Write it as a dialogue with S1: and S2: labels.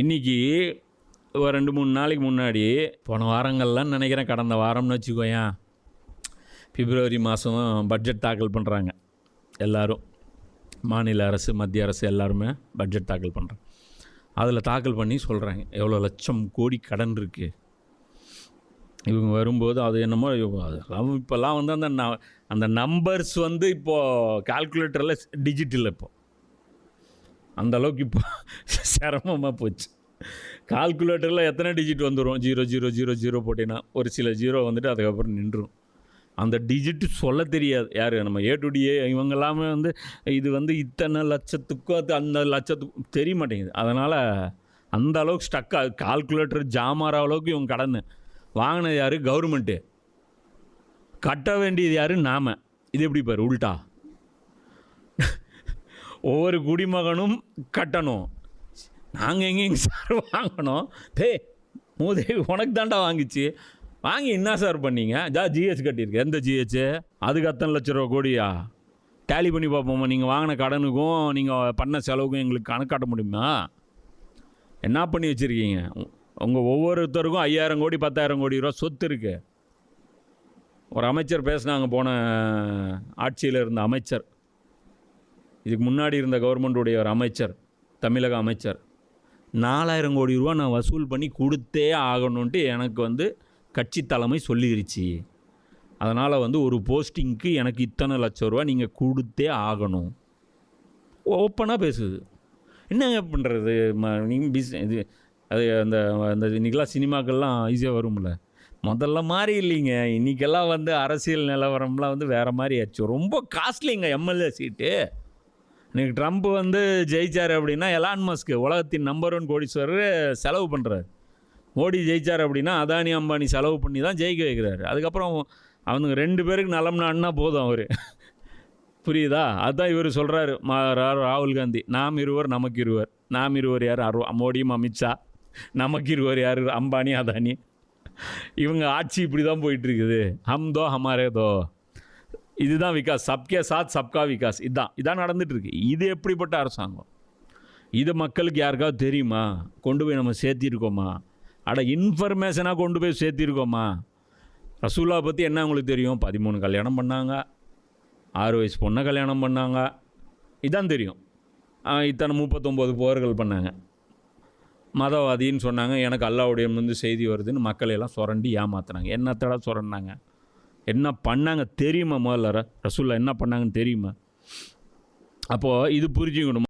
S1: இன்றைக்கி ஒரு 2-3 நாளைக்கு முன்னாடி போன வாரங்கள்லாம் நினைக்கிறேன், கடந்த வாரம்னு வச்சுக்கோயேன், பிப்ரவரி மாதம் பட்ஜெட் தாக்கல் பண்ணுறாங்க. எல்லோரும் மாநில அரசு, மத்திய அரசு எல்லாருமே பட்ஜெட் தாக்கல் பண்ணுறாங்க. அதில் தாக்கல் பண்ணி சொல்கிறாங்க எவ்வளோ லட்சம் கோடி கடன் இருக்குது. இவங்க வரும்போது அது என்னமோ இப்போல்லாம் வந்து அந்த நம்பர்ஸ் வந்து இப்போது கால்குலேட்டரில் டிஜிட்டல் இப்போது அந்தளவுக்கு இப்போ சிரமமாக போச்சு. கால்குலேட்டரில் எத்தனை டிஜிட் வந்துடும், 0000 போட்டிங்கன்னா ஒரு சில ஜீரோ வந்துட்டு அதுக்கப்புறம் நின்றுடும். அந்த டிஜிட்டு சொல்ல தெரியாது யார், நம்ம ஏ டு டிஏ இவங்க எல்லாமே வந்து இது வந்து இத்தனை லட்சத்துக்கும் அது அந்த லட்சத்துக்கும் தெரிய மாட்டேங்குது. அதனால் அந்த அளவுக்கு ஸ்டக்காக கால்குலேட்டர் ஜாமாற அளவுக்கு இவங்க கடன் வாங்கினது யார், கவர்மெண்ட்டு. கட்ட வேண்டியது யார், நாம். இது எப்படி பாரு உல்ட்டா, ஒவ்வொரு குடிமகனும் கட்டணும். நாங்கள் எங்கேங்க சார் வாங்கணும்? மூதேவி உனக்கு தாண்டா வாங்கிச்சு, வாங்கி என்ன சார் பண்ணீங்க? ஜிஹெச் கட்டியிருக்கு. எந்த ஜிஹெச்? அதுக்கு அத்தனை லட்ச ரூபா கோடியா? டேலி பண்ணி பார்ப்போமா? நீங்கள் வாங்கின கடனுக்கும் நீங்கள் பண்ண செலவுக்கும் எங்களுக்கு கணக்காட்ட முடியுமா? என்ன பண்ணி வச்சுருக்கீங்க? உங்கள் ஒவ்வொருத்தருக்கும் 5000 கோடி 10,000 கோடி ரூபா சொத்து இருக்குது. ஒரு அமைச்சர் பேசினாங்க, போன ஆட்சியில் இருந்த அமைச்சர், இதுக்கு முன்னாடி இருந்த கவர்மெண்ட்டுடைய ஒரு அமைச்சர், தமிழக அமைச்சர், 4000 கோடி ரூபா நான் வசூல் பண்ணி கொடுத்தே ஆகணுன்ட்டு எனக்கு வந்து கட்சி தலைமை சொல்லிருச்சு. அதனால் வந்து ஒரு போஸ்டிங்க்கு எனக்கு இத்தனை லட்சம் ரூபா நீங்கள் கொடுத்தே ஆகணும். ஓப்பனாக பேசுது. என்னங்க பண்ணுறது? நீங்கள் இது அது அந்த அந்த இன்றைக்கெல்லாம் சினிமாக்கள்லாம் ஈஸியாக வரும்ல. முதல்ல மாதிரி இல்லைங்க. இன்றைக்கெல்லாம் வந்து அரசியல் நிலவரம்லாம் வந்து வேறு மாதிரி ஆச்சு. ரொம்ப காஸ்ட்லிங்க எம்எல்ஏ சீட்டு. இன்றைக்கி ட்ரம்ப் வந்து ஜெயிச்சார் அப்படின்னா எலான் மஸ்க் உலகத்தின் நம்பர் 1 கோடீஸ்வரர் செலவு பண்ணுறாரு. மோடி ஜெயிச்சார் அப்படின்னா அதானி அம்பானி செலவு பண்ணி தான் ஜெயிக்க வைக்கிறாரு. அதுக்கப்புறம் அவனுங்க 2 பேருக்கு நலம் நாடுனா போதும் அவர். புரியுதா? அதுதான் இவர் சொல்கிறாரு, ராகுல் காந்தி, நாம் இருவர் நமக்கு இருவர். நாம் இருவர் யார்? மோடியும் அமித்ஷா. நமக்கு இருவர் யார்? அம்பானி அதானி. இவங்க ஆட்சி இப்படி தான் போயிட்டுருக்குது. ஹம் தோ ஹமாரே தோ. இதுதான் விகாஸ், சப்கே சாத் சப்கா விகாஸ். இதான் நடந்துகிட்ருக்கு. இது எப்படிப்பட்ட அரசாங்கம்? இது மக்களுக்கு யாருக்காவது தெரியுமா? கொண்டு போய் நம்ம சேர்த்திருக்கோமா? இன்ஃபர்மேஷனாக கொண்டு போய் சேர்த்திருக்கோமா? ரசூலா பற்றி என்ன உங்களுக்கு தெரியும்? 13 கல்யாணம் பண்ணாங்க, 6 வயசு பொண்ணை கல்யாணம் பண்ணாங்க, இதான் தெரியும். இத்தனை 39 போர்கள் பண்ணாங்க. மதவாதின்னு சொன்னாங்க. எனக்கு அல்லாவுடைய வந்து செய்தி வருதுன்னு மக்களையெல்லாம் சுரண்டி ஏமாத்துனாங்க. என்னத்தடா சுரண்டாங்க? என்ன பண்ணாங்க தெரியுமா? முதல்ல ரசூல்லா என்ன பண்ணாங்கன்னு தெரியுமா? அப்போது இது புரிஞ்சுக்கணும்.